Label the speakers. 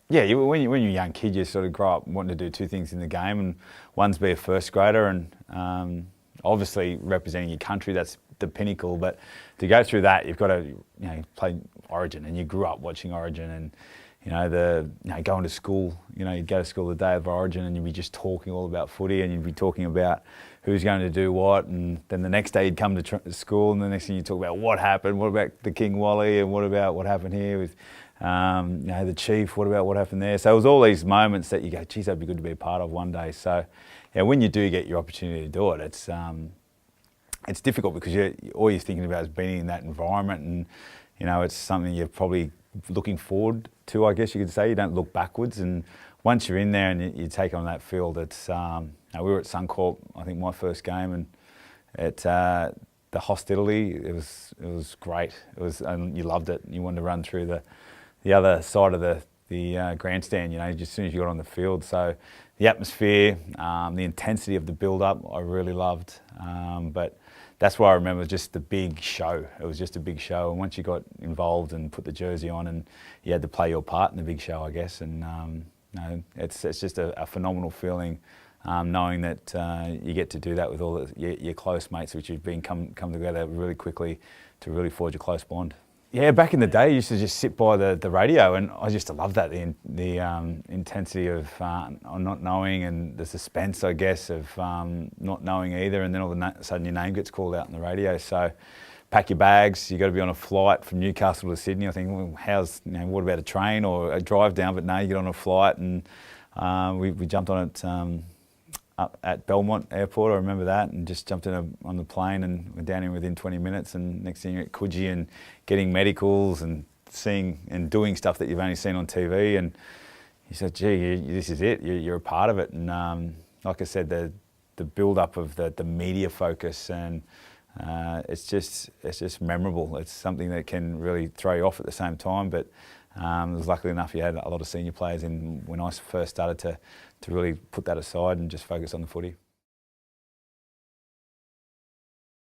Speaker 1: Yeah, when you're a young kid, you sort of grow up wanting to do two things in the game, and one's be a first grader, and obviously representing your country, that's the pinnacle. But to go through that, you've got to play Origin, and you grew up watching Origin, and going to school. You'd go to school the day of Origin, and you'd be just talking all about footy, and you'd be talking about who's going to do what, and then the next day you'd come to school, and the next thing you talk about what happened, what about the King Wally, and what about what happened here with the Chief, what about what happened there. So it was all these moments that you go, geez, that'd be good to be a part of one day. So yeah, when you do get your opportunity to do it, it's difficult because all you're thinking about is being in that environment, and it's something you're probably looking forward to, I guess you could say. You don't look backwards, and once you're in there and you take on that field, it's we were at Suncorp, I think my first game, and the hostility, it was great. And you loved it. You wanted to run through the other side of the grandstand, just as soon as you got on the field. So the atmosphere, the intensity of the build-up, I really loved. But that's why I remember just the big show. It was just a big show, and once you got involved and put the jersey on, and you had to play your part in the big show, I guess. And it's just a phenomenal feeling, knowing that you get to do that with all your close mates, which you've been come together really quickly to really forge a close bond. Yeah, back in the day, I used to just sit by the radio, and I used to love that, the intensity of not knowing, and the suspense, I guess, of not knowing either, and then all of a sudden your name gets called out on the radio. So pack your bags, you've got to be on a flight from Newcastle to Sydney. I think, well, what about a train or a drive down? But no, you get on a flight, and we jumped on it up at Belmont Airport, I remember that, and just jumped in on the plane, and we're down here within 20 minutes, and next thing you're at Coogee and getting medicals and seeing and doing stuff that you've only seen on TV, and you said, gee, this is it, you're a part of it. And like I said, the build-up of the media focus, and it's just memorable. It's something that can really throw you off at the same time, but it was luckily enough you had a lot of senior players in when I first started to really put that aside and just focus on the footy.